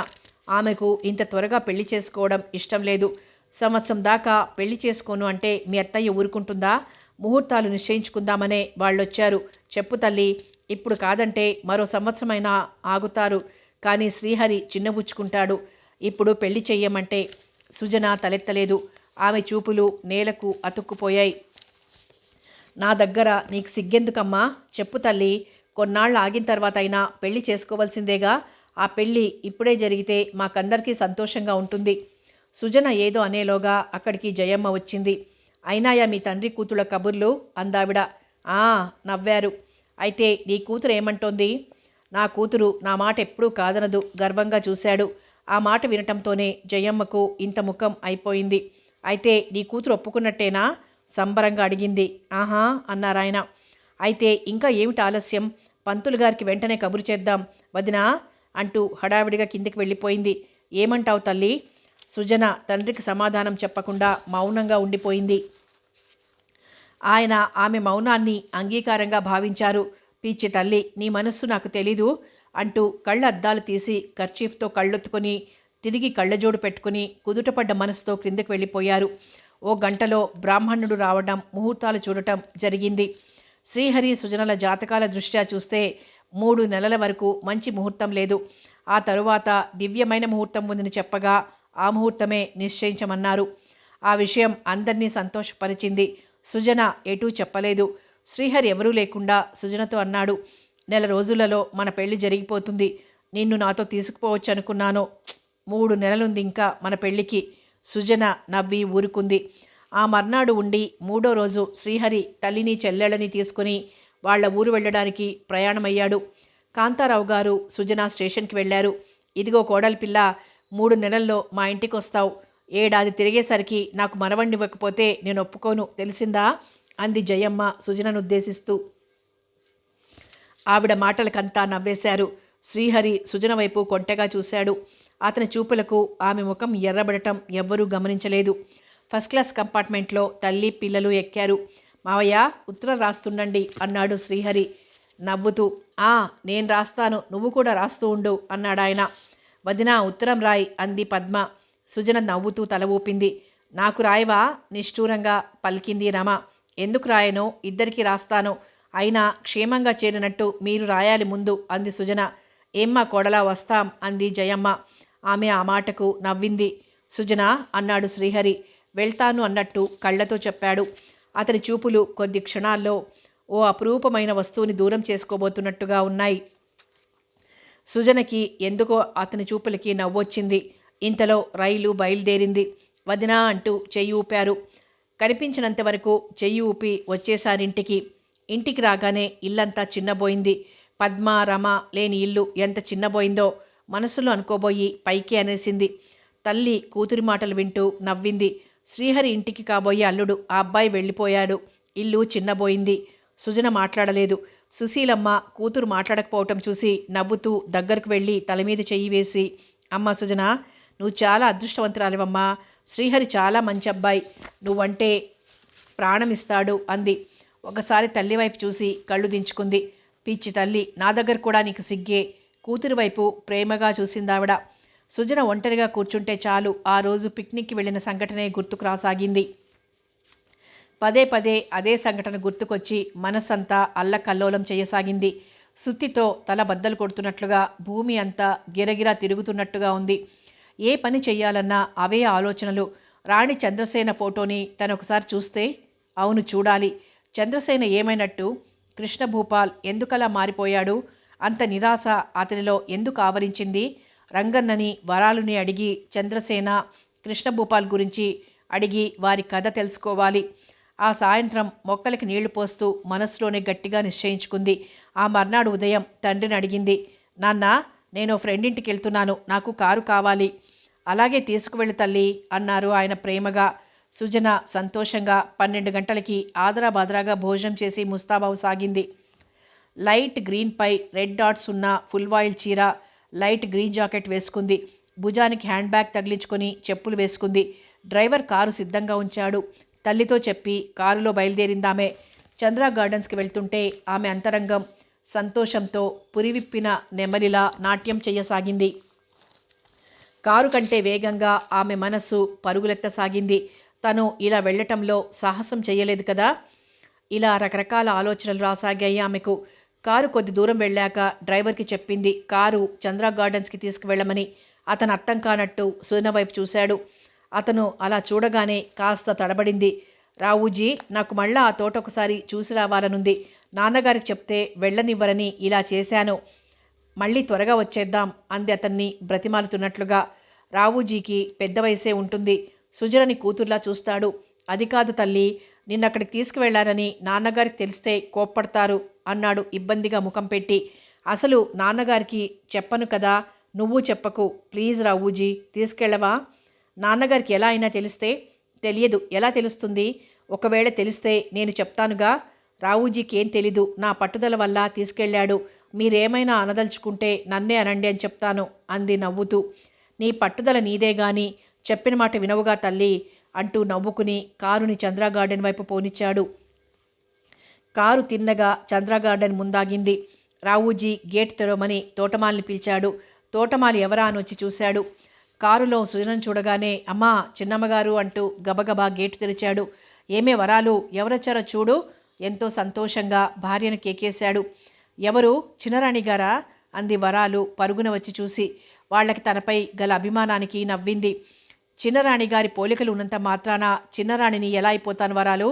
ఆమెకు ఇంత త్వరగా పెళ్లి చేసుకోవడం ఇష్టం లేదు. సంవత్సరం దాకా పెళ్లి చేసుకోను అంటే మీ అత్తయ్య ఊరుకుంటుందా? ముహూర్తాలు నిశ్చయించుకుందామనే వాళ్ళొచ్చారు. చెప్పు తల్లి, ఇప్పుడు కాదంటే మరో సంవత్సరమైనా ఆగుతారు. కానీ శ్రీహరి చిన్నబుచ్చుకుంటాడు. ఇప్పుడు పెళ్లి చెయ్యమంటే. సుజన తలెత్తలేదు. ఆమె చూపులు నేలకు అతుక్కుపోయాయి. నా దగ్గర నీకు సిగ్గెందుకమ్మా? చెప్పు తల్లి, కొన్నాళ్ళు ఆగిన తర్వాత అయినా పెళ్లి చేసుకోవాల్సిందేగా. ఆ పెళ్ళి ఇప్పుడే జరిగితే మాకందరికీ సంతోషంగా ఉంటుంది. సుజన ఏదో అనేలోగా అక్కడికి జయమ్మ వచ్చింది. అయినాయా మీ తండ్రి కూతుళ్ళ కబుర్లు అందావిడ. నవ్వారు. అయితే నీ కూతురు ఏమంటోంది? నా కూతురు నా మాట ఎప్పుడూ కాదనదు గర్వంగా చూశాడు. ఆ మాట వినటంతోనే జయమ్మకు ఇంత ముఖం అయిపోయింది. అయితే నీ కూతురు ఒప్పుకున్నట్టేనా సంబరంగా అడిగింది. ఆహా అన్నారాయన. అయితే ఇంకా ఏమిటి ఆలస్యం? పంతులు గారికి వెంటనే కబురు చేద్దాం వదినా అంటూ హడావిడిగా కిందికి వెళ్ళిపోయింది. ఏమంటావు తల్లి? సుజన తండ్రికి సమాధానం చెప్పకుండా మౌనంగా ఉండిపోయింది. ఆయన ఆమె మౌనాన్ని అంగీకారంగా భావించారు. పిచ్చి తల్లి, నీ మనస్సు నాకు తెలీదు అంటూ కళ్ళ అద్దాలు తీసి కర్చీఫ్తో కళ్ళొత్తుకొని తిరిగి కళ్ళజోడు పెట్టుకుని కుదుటపడ్డ మనసుతో క్రిందకి వెళ్ళిపోయారు. ఓ గంటలో బ్రాహ్మణుడు రావడం, ముహూర్తాలు చూడటం జరిగింది. శ్రీహరి సుజనల జాతకాల దృష్ట్యా చూస్తే 3 నెలల వరకు మంచి ముహూర్తం లేదు. ఆ తరువాత దివ్యమైన ముహూర్తం ఉందని చెప్పగా ఆ ముహూర్తమే నిశ్చయించమన్నారు. ఆ విషయం అందరినీ సంతోషపరిచింది. సుజన ఎటూ చెప్పలేదు. శ్రీహరి ఎవరూ లేకుండా సుజనతో అన్నాడు. 1 నెల రోజులలో మన పెళ్లి జరిగిపోతుంది. నిన్ను నాతో తీసుకుపోవచ్చు అనుకున్నాను. 3 నెలలుంది ఇంకా మన పెళ్లికి. సుజన నవ్వి ఊరుకుంది. ఆ మర్నాడు ఉండి 3వ రోజు శ్రీహరి తల్లిని చెల్లెళ్ళని తీసుకుని వాళ్ల ఊరు వెళ్ళడానికి ప్రయాణమయ్యాడు. కాంతారావు గారు సుజన స్టేషన్కి వెళ్ళారు. ఇదిగో కోడలి పిల్ల, 3 నెలల్లో మా ఇంటికి వస్తావు. ఏడాది తిరిగేసరికి నాకు మనవణ్ణివ్వకపోతే నేను ఒప్పుకోను, తెలిసిందా అంది జయమ్మ సుజనను ఉద్దేశిస్తూ. ఆవిడ మాటలకంతా నవ్వేశారు. శ్రీహరి సుజన వైపు కొంటెగా చూశాడు. అతని చూపులకు ఆమె ముఖం ఎర్రబడటం ఎవ్వరూ గమనించలేదు. ఫస్ట్ క్లాస్ కంపార్ట్మెంట్లో తల్లి పిల్లలు ఎక్కారు. మావయ్య, ఉత్తరం రాస్తుండండి అన్నాడు శ్రీహరి నవ్వుతూ. నేను రాస్తాను, నువ్వు కూడా రాస్తూ ఉండు అన్నాడాయన. వదినా ఉత్తరం రాయి అంది పద్మ. సుజన నవ్వుతూ తల ఊపింది. నాకు రాయవా నిష్ఠూరంగా పలికింది రమ. ఎందుకు రాయను, ఇద్దరికీ రాస్తాను. అయినా క్షేమంగా చేరినట్టు మీరు రాయాలి ముందు అంది సుజన. ఏమ్మా కోడలా, వస్తాం అంది జయమ్మ. ఆమె ఆ మాటకు నవ్వింది. సుజన అన్నాడు శ్రీహరి. వెళ్తాను అన్నట్టు కళ్ళతో చెప్పాడు. అతని చూపులు కొద్ది క్షణాల్లో ఓ అపురూపమైన వస్తువుని దూరం చేసుకోబోతున్నట్టుగా ఉన్నాయి. సుజనకి ఎందుకో అతని చూపులకి నవ్వొచ్చింది. ఇంతలో రైలు బయలుదేరింది. వదినా అంటూ చెయ్యి ఊపారు. కనిపించినంత వరకు చెయ్యి ఊపి వచ్చేసారింటికి. ఇంటికి రాగానే ఇల్లంతా చిన్నబోయింది. పద్మ రమ లేని ఇల్లు ఎంత చిన్నబోయిందో మనసులో అనుకోబోయి పైకి అనేసింది. తల్లి కూతురి మాటలు వింటూ నవ్వింది. శ్రీహరి ఇంటికి కాబోయే అల్లుడు ఆ అబ్బాయి వెళ్ళిపోయాడు. ఇల్లు చిన్నబోయింది. సుజన మాట్లాడలేదు. సుశీలమ్మ కూతురు మాట్లాడకపోవటం చూసి నవ్వుతూ దగ్గరకు వెళ్ళి తలమీద చెయ్యి వేసి, అమ్మ సుజన, నువ్వు చాలా అదృష్టవంతురాలివమ్మా. శ్రీహరి చాలా మంచి అబ్బాయి, నువ్వంటే ప్రాణమిస్తాడు అంది. ఒకసారి తల్లి వైపు చూసి కళ్ళు దించుకుంది. పిచ్చి తల్లి, నా దగ్గర కూడా నీకు సిగ్గే. కూతురి వైపు ప్రేమగా చూసిందావిడ. సుజన ఒంటరిగా కూర్చుంటే చాలు ఆ రోజు పిక్నిక్కి వెళ్ళిన సంఘటనే గుర్తుకు రాసాగింది. పదే పదే అదే సంఘటన గుర్తుకొచ్చి మనస్సంతా అల్లకల్లోలం చేయసాగింది. సుత్తితో తల బద్దలు కొడుతున్నట్లుగా భూమి అంతా గిరగిరా తిరుగుతున్నట్టుగా ఉంది. ఏ పని చెయ్యాలన్నా అవే ఆలోచనలు. రాణి చంద్రసేన ఫోటోని తనొకసారి చూస్తే, అవును చూడాలి. చంద్రసేన ఏమైనట్టు? కృష్ణభూపాల్ ఎందుకలా మారిపోయాడు? అంత నిరాశ అతనిలో ఎందుకు ఆవరించింది? రంగన్నని వరాలుని అడిగి చంద్రసేన కృష్ణభూపాల్ గురించి అడిగి వారి కథ తెలుసుకోవాలి. ఆ సాయంత్రం మొక్కలకి నీళ్లు పోస్తూ మనసులోనే గట్టిగా నిశ్చయించుకుంది. ఆ మర్నాడు ఉదయం తండ్రిని అడిగింది. నాన్న, నేను ఫ్రెండ్ ఇంటికి వెళ్తున్నాను, నాకు కారు కావాలి. అలాగే తీసుకువెళ్ళు తల్లి అన్నారు ఆయన ప్రేమగా. సుజన సంతోషంగా 12 గంటలకి ఆదరాబాదరాగా భోజనం చేసి ముస్తాబావు సాగింది. లైట్ గ్రీన్పై రెడ్ డాట్స్ ఉన్న ఫుల్ వాయిల్ చీర, లైట్ గ్రీన్ జాకెట్ వేసుకుంది. భుజానికి హ్యాండ్ బ్యాగ్ తగిలించుకొని చెప్పులు వేసుకుంది. డ్రైవర్ కారు సిద్ధంగా ఉంచాడు. తల్లితో చెప్పి కారులో బయలుదేరిందామె. చంద్ర గార్డెన్స్కి వెళ్తుంటే ఆమె అంతరంగం సంతోషంతో పురివిప్పిన నెమలిలా నాట్యం చెయ్యసాగింది. కారు కంటే వేగంగా ఆమె మనస్సు పరుగులెత్తసాగింది. తను ఇలా వెళ్లటంలో సాహసం చెయ్యలేదు కదా. ఇలా రకరకాల ఆలోచనలు రాసాగాయి ఆమెకు. కారు కొద్ది దూరం వెళ్ళాక డ్రైవర్కి చెప్పింది కారు చంద్ర గార్డెన్స్కి తీసుకువెళ్ళమని. అతను అర్థం కానట్టు సుజన వైపు చూశాడు. అతను అలా చూడగానే కాస్త తడబడింది. రావుజీ, నాకు మళ్ళా ఆ తోట ఒకసారి చూసి రావాలనుంది. నాన్నగారికి చెప్తే వెళ్ళనివ్వరని ఇలా చేశాను. మళ్ళీ త్వరగా వచ్చేద్దాం అంది అతన్ని బ్రతిమాలుతున్నట్లుగా. రావుజీకి పెద్ద వయసే ఉంటుంది. సుజనని కూతుర్లా చూస్తాడు. అది కాదు తల్లి, నిన్నక్కడికి తీసుకువెళ్లారని నాన్నగారికి తెలిస్తే కోప్పడతారు అన్నాడు ఇబ్బందిగా ముఖం పెట్టి. అసలు నాన్నగారికి చెప్పను కదా. నువ్వు చెప్పకు ప్లీజ్ రావుజీ, తీసుకెళ్ళవా? నాన్నగారికి ఎలా అయినా తెలిస్తే? తెలియదు, ఎలా తెలుస్తుంది? ఒకవేళ తెలిస్తే నేను చెప్తానుగా. రావుజీకి ఏం తెలీదు, నా పట్టుదల వల్ల తీసుకెళ్ళాడు. మీరేమైనా అనదలుచుకుంటే నన్నే అనండి అని చెప్తాను అంది నవ్వుతూ. నీ పట్టుదల నీదే గాని చెప్పిన మాట వినవుగా తల్లి అంటూ నవ్వుకుని కారుని చంద్ర గార్డెన్ వైపు పోనిచ్చాడు. కారు తిన్నగా చంద్ర గార్డెన్ ముందాగింది. రావుజీ గేట్ తెరవమని తోటమాలిని పిలిచాడు. తోటమాలి ఎవరా అని వచ్చి చూశాడు. కారులో సుజనను చూడగానే అమ్మా, చిన్నమ్మగారు అంటూ గబగబా గేటు తెరిచాడు. ఏమే వరాలు, ఎవరొచ్చారో చూడు. ఎంతో సంతోషంగా భార్యను కేకేశాడు. ఎవరు, చిన్నరాణి గారా అంది వరాలు పరుగున వచ్చి చూసి. వాళ్ళకి తనపై గల అభిమానానికి నవ్వింది. చిన్నరాణి గారి పోలికలు ఉన్నంత మాత్రాన చిన్నరాణిని ఎలా అయిపోతాను వరాలు?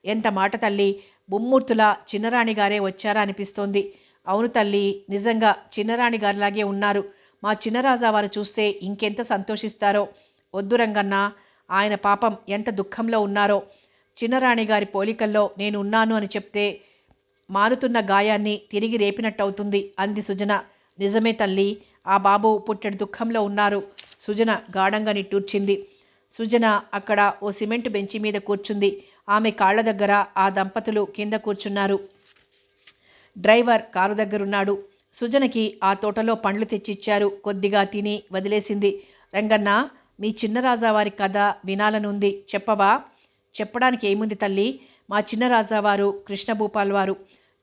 ఎంత మాట తల్లి, ముమ్మూర్తులా చిన్నరాణి గారే వచ్చారా అనిపిస్తోంది. అవును తల్లి, నిజంగా చిన్నరాణి గారిలాగే ఉన్నారు. మా చిన్నరాజా వారు చూస్తే ఇంకెంత సంతోషిస్తారో. వద్దు రంగన్న, ఆయన పాపం ఎంత దుఃఖంలో ఉన్నారో. చిన్నరాణి గారి పోలికల్లో నేను ఉన్నాను అని చెప్తే మారుతున్న గాయాన్ని తిరిగి రేపినట్టవుతుంది అంది సుజన. నిజమే తల్లి, ఆ బాబు పుట్టెడు దుఃఖంలో ఉన్నారు. సుజన గాఢంగా నిట్టూర్చింది. సుజన అక్కడ ఓ సిమెంట్ బెంచి మీద కూర్చుంది. ఆమె కాళ్ల దగ్గర ఆ దంపతులు కింద కూర్చున్నారు. Driver car దగ్గరున్నాడు. సుజనకి ఆ తోటలో పండ్లు తెచ్చిచ్చారు. కొద్దిగా తిని వదిలేసింది. రంగన్న, మీ చిన్నరాజావారి కథ వినాలనుంది, చెప్పవా? చెప్పడానికి ఏముంది తల్లి, మా చిన్నరాజావారు కృష్ణభూపాల్ వారు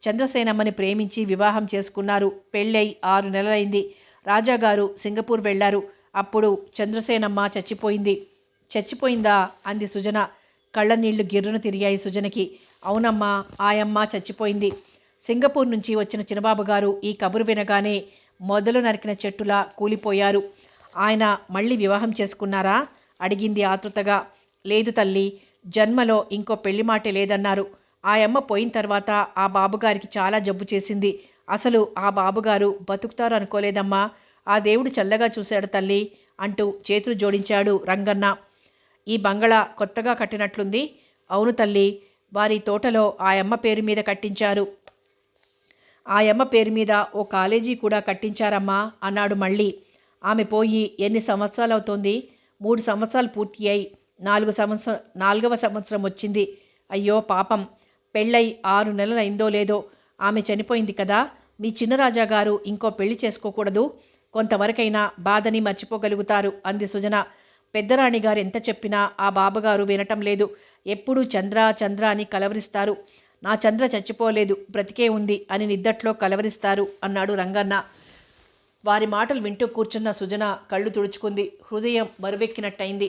చంద్రసేనమ్మని ప్రేమించి వివాహం చేసుకున్నారు. పెళ్ళై 6 నెలలైంది. రాజాగారు సింగపూర్ వెళ్లారు. అప్పుడు చంద్రసేనమ్మ చచ్చిపోయింది. చచ్చిపోయిందా అంది సుజన. కళ్ళ నీళ్లు గిర్రును తిరిగాయి సుజనకి. అవునమ్మా, ఆయమ్మ చచ్చిపోయింది. సింగపూర్ నుంచి వచ్చిన చిన్నబాబు గారు ఈ కబురు వినగానే మొదలు నరికిన చెట్టులా కూలిపోయారు. ఆయన మళ్ళీ వివాహం చేసుకున్నారా అడిగింది ఆతృతగా. లేదు తల్లి, జన్మలో ఇంకో పెళ్లి మాటే లేదన్నారు. ఆయమ్మ పోయిన తర్వాత ఆ బాబుగారికి చాలా జబ్బు చేసింది. అసలు ఆ బాబుగారు బతుకుతారు అనుకోలేదమ్మా. ఆ దేవుడు చల్లగా చూశాడు తల్లి అంటూ చేతులు జోడించాడు రంగన్న. ఈ బంగళా కొత్తగా కట్టినట్లుంది. అవును తల్లి, వారి తోటలో ఆయమ్మ పేరు మీద కట్టించారు. ఆ యమ్మ పేరు మీద ఓ కాలేజీ కూడా కట్టించారమ్మా అన్నాడు మళ్ళీ. ఆమె పోయి ఎన్ని సంవత్సరాలవుతోంది? 3 సంవత్సరాలు పూర్తి అయి 4వ సంవత్సరం వచ్చింది. అయ్యో పాపం, పెళ్ళై 6 నెలలైందో లేదో. ఆమె చనిపోయింది కదా. మీ చిన్నరాజా గారు ఇంకో పెళ్లి చేసుకోకూడదు? కొంతవరకైనా బాధని మర్చిపోగలుగుతారు అంది సుజన. పెద్దరాణి గారు ఎంత చెప్పినా ఆ బాబగారు వినటం లేదు. ఎప్పుడూ చంద్ర చంద్ర అని కలవరిస్తారు. నా చంద్ర చచ్చిపోలేదు, బ్రతికే ఉంది అని నిద్దట్లో కలవరిస్తారు అన్నాడు రంగన్న. వారి మాటలు వింటూ కూర్చున్న సుజన కళ్ళు తుడుచుకుంది. హృదయం బరువెక్కినట్టయింది.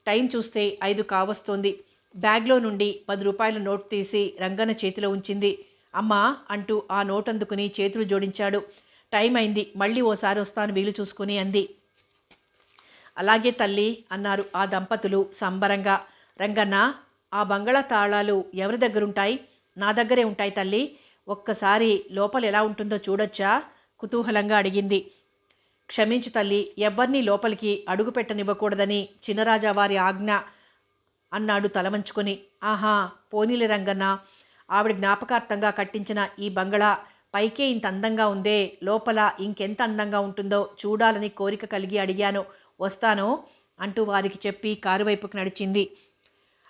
టైం చూస్తే 5 కావస్తోంది. బ్యాగ్లో నుండి 10 రూపాయల నోటు తీసి రంగన్న చేతిలో ఉంచింది. అమ్మా అంటూ ఆ నోటు అందుకుని చేతులు జోడించాడు. టైం అయింది, మళ్ళీ ఓసారి వస్తాను వీలు చూసుకుని అంది. అలాగే తల్లి అన్నారు ఆ దంపతులు సంబరంగా. రంగన్న, ఆ బంగళా తాళాలు ఎవరి దగ్గరుంటాయి? నా దగ్గరే ఉంటాయి తల్లి. ఒక్కసారి లోపల ఎలా ఉంటుందో చూడొచ్చా? కుతూహలంగా అడిగింది. క్షమించు తల్లి, ఎవ్వర్నీ లోపలికి అడుగు పెట్టనివ్వకూడదని చిన్నరాజావారి ఆజ్ఞ అన్నాడు తలవంచుకొని. ఆహా, పోనీలే రంగన్న. ఆవిడ జ్ఞాపకార్థంగా కట్టించిన ఈ బంగళా పైకే ఇంత అందంగా ఉందే, లోపల ఇంకెంత అందంగా ఉంటుందో చూడాలని కోరిక కలిగి అడిగాను. వస్తాను అంటూ వారికి చెప్పి కారు వైపుకు నడిచింది.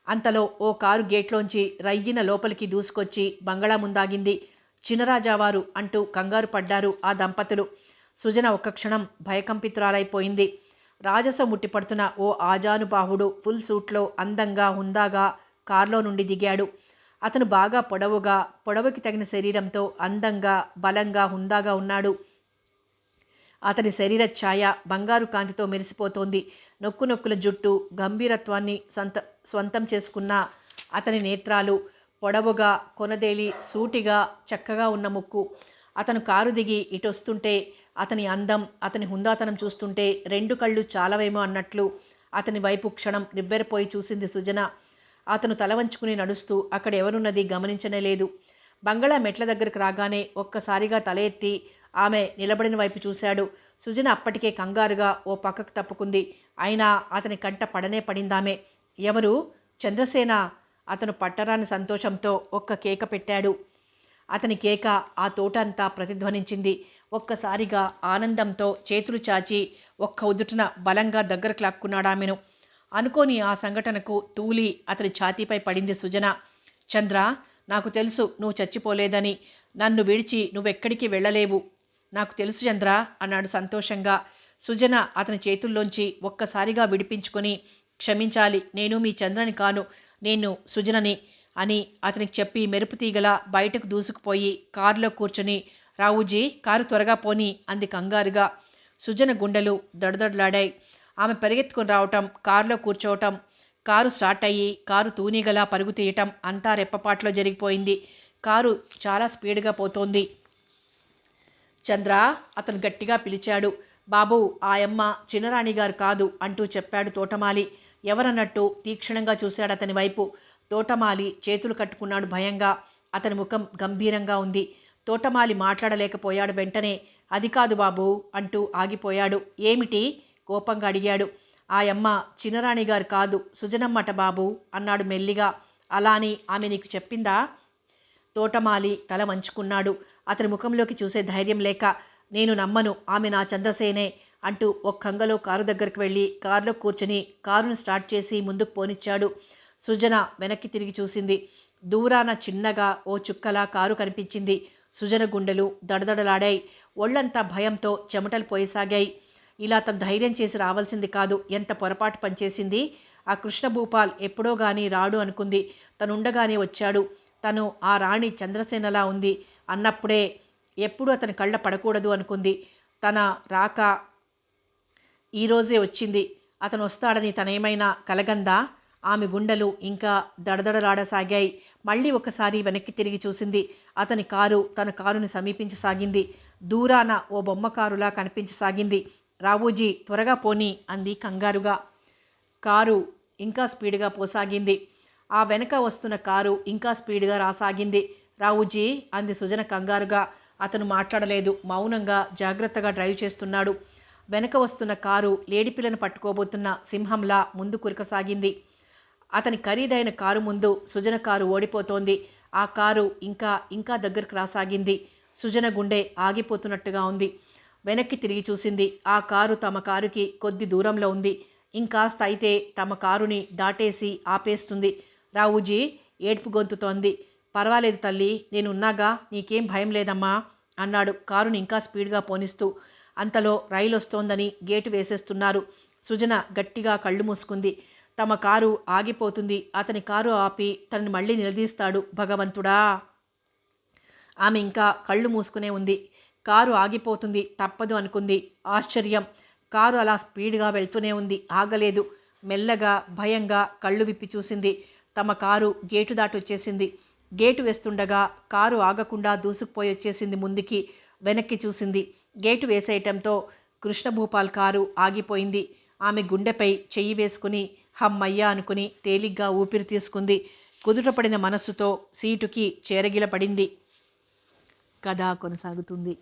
అంతలో ఓ కారు గేట్లోంచి రయ్యిన లోపలికి దూసుకొచ్చి బంగళా ముందాగింది. చినరాజావారు అంటూ కంగారు పడ్డారు ఆ దంపతులు. సుజన ఒక్క క్షణం భయకంపితురాలైపోయింది. రాజసం ముట్టిపడుతున్న ఓ ఆజానుబాహుడు ఫుల్ సూట్లో అందంగా హుందాగా కారులో నుండి దిగాడు. అతను బాగా పొడవుకి తగిన శరీరంతో అందంగా బలంగా హుందాగా ఉన్నాడు. అతని శరీర ఛాయ బంగారు కాంతితో మెరిసిపోతోంది. నొక్కుల జుట్టు గంభీరత్వాన్ని స్వంతం చేసుకున్న అతని నేత్రాలు, పొడవుగా కొనదేలి సూటిగా చక్కగా ఉన్న ముక్కు. అతను కారు దిగి ఇటొస్తుంటే అతని అందం, అతని హుందాతనం చూస్తుంటే 2 కళ్ళు చాలవేమో అన్నట్లు అతని వైపు క్షణం నివ్వెరపోయి చూసింది సుజన. అతను తల వంచుకుని నడుస్తూ అక్కడ ఎవరున్నది గమనించనే లేదు. బంగళా మెట్ల దగ్గరకు రాగానే ఒక్కసారిగా తల ఎత్తి ఆమె నిలబడిన వైపు చూశాడు. సుజన అప్పటికే కంగారుగా ఓ పక్కకు తప్పుకుంది. అయినా అతని కంట పడనే పడిందామె. ఎవరు? చంద్రసేన. అతను పట్టరాని సంతోషంతో ఒక్క కేక పెట్టాడు. అతని కేక ఆ తోట అంతా ప్రతిధ్వనించింది. ఒక్కసారిగా ఆనందంతో చేతులు చాచి ఒక్క ఉదుటున బలంగా దగ్గరకు లాక్కున్నాడామెను. అనుకోని ఆ సంఘటనకు తూలి అతని ఛాతీపై పడింది సుజన. చంద్ర, నాకు తెలుసు నువ్వు చచ్చిపోలేదని. నన్ను విడిచి నువ్వెక్కడికి వెళ్ళలేవు. నాకు తెలుసు చంద్ర అన్నాడు సంతోషంగా. సుజన అతని చేతుల్లోంచి ఒక్కసారిగా విడిపించుకొని, క్షమించాలి, నేను మీ చంద్రని కాను, నేను సుజనని అని అతనికి చెప్పి మెరుపు తీగలా బయటకు దూసుకుపోయి కారులో కూర్చొని, రావుజీ, కారు త్వరగా పోని అంది కంగారుగా. సుజన గుండెలు దడదడలాడాయి. ఆమె పరిగెత్తుకుని రావటం, కారులో కూర్చోవటం, కారు స్టార్ట్ అయ్యి కారు తూనీగలా పరుగు తీయటం అంతా రెప్పపాట్లో జరిగిపోయింది. కారు చాలా స్పీడ్గా పోతోంది. చంద్ర, అతను గట్టిగా పిలిచాడు. బాబు, ఆ యమ్మ చిన్నరాణిగారు కాదు అంటూ చెప్పాడు తోటమాలి. ఎవరన్నట్టు తీక్షణంగా చూశాడు అతని వైపు. తోటమాలి చేతులు కట్టుకున్నాడు భయంగా. అతని ముఖం గంభీరంగా ఉంది. తోటమాలి మాట్లాడలేకపోయాడు. వెంటనే, అది కాదు బాబు అంటూ ఆగిపోయాడు. ఏమిటి? కోపంగా అడిగాడు. ఆ యమ్మ చిన్నరాణిగారు కాదు, సుజనమ్మట బాబు అన్నాడు మెల్లిగా. అలా అని ఆమె నీకు చెప్పిందా? తోటమాలి తల వంచుకున్నాడు. అతని ముఖంలోకి చూసే ధైర్యం లేక, నేను నమ్మను, ఆమె నా చంద్రసేనే అంటూ ఒక్కంగలో కారు దగ్గరకు వెళ్ళి కారులో కూర్చుని కారును స్టార్ట్ చేసి ముందుకు పోనిచ్చాడు. సుజన వెనక్కి తిరిగి చూసింది. దూరాన చిన్నగా ఓ చుక్కలా కారు కనిపించింది. సుజన గుండెలు దడదడలాడాయి. ఒళ్ళంతా భయంతో చెమటలు పోయసాగాయి. ఇలా తను ధైర్యం చేసి రావాల్సింది కాదు. ఎంత పొరపాటు పనిచేసింది. ఆ కృష్ణభూపాల్ ఎప్పుడో గాని రాడు అనుకుంది. తనుండగానే వచ్చాడు. తను ఆ రాణి చంద్రసేనలా ఉంది అన్నప్పుడే ఎప్పుడు అతని కళ్ళ పడకూడదు అనుకుంది. తన రాక ఈరోజే వచ్చింది. అతను వస్తాడని తనేమైనా కలగందా? ఆమె గుండెలు ఇంకా దడదడలాడసాగాయి. మళ్ళీ ఒకసారి వెనక్కి తిరిగి చూసింది. అతని కారు తన కారుని సమీపించసాగింది. దూరాన ఓ బొమ్మ కారులా కనిపించసాగింది. రావూజీ, త్వరగా పోనీ అంది కంగారుగా. కారు ఇంకా స్పీడ్గా పోసాగింది. ఆ వెనక వస్తున్న కారు ఇంకా స్పీడ్గా రాసాగింది. రావుజీ అంది సుజన కంగారుగా. అతను మాట్లాడలేదు. మౌనంగా జాగ్రత్తగా డ్రైవ్ చేస్తున్నాడు. వెనక వస్తున్న కారు లేడిపిల్లను పట్టుకోబోతున్న సింహంలా ముందు కురకసాగింది. అతని ఖరీదైన కారు ముందు సుజన కారు ఓడిపోతోంది. ఆ కారు ఇంకా ఇంకా దగ్గరకు రాసాగింది. సుజన గుండె ఆగిపోతున్నట్టుగా ఉంది. వెనక్కి తిరిగి చూసింది. ఆ కారు తమ కారుకి కొద్ది దూరంలో ఉంది. ఇంకాస్త అయితే తమ కారుని దాటేసి ఆపేస్తుంది. రావుజీ ఏడ్పు గొంతుతోంది. పర్వాలేదు తల్లి, నేనున్నాగా, నీకేం భయం లేదమ్మా అన్నాడు కారుని ఇంకా స్పీడ్గా పోనిస్తూ. అంతలో రైలు వస్తోందని గేటు వేసేస్తున్నారు. సుజన గట్టిగా కళ్ళు మూసుకుంది. తమ కారు ఆగిపోతుంది. అతని కారు ఆపి తనని మళ్ళీ నిలదీస్తాడు భగవంతుడా. ఆమె ఇంకా కళ్ళు మూసుకునే ఉంది. కారు ఆగిపోతుంది, తప్పదు అనుకుంది. ఆశ్చర్యం, కారు అలా స్పీడ్గా వెళ్తూనే ఉంది, ఆగలేదు. మెల్లగా భయంగా కళ్ళు విప్పి చూసింది. తమ కారు గేటు దాటి వచ్చేసింది. గేటు వేస్తుండగా కారు ఆగకుండా దూసుకుపోయి వచ్చేసింది ముందుకి. వెనక్కి చూసింది. గేటు వేసేయటంతో కృష్ణభూపాల్ కారు ఆగిపోయింది. ఆమె గుండెపై చెయ్యి వేసుకుని హమ్మయ్య అనుకుని తేలిగ్గా ఊపిరి తీసుకుంది. కుదుటపడిన మనస్సుతో సీటుకి చేరగిలపడింది. కథ కొనసాగుతుంది.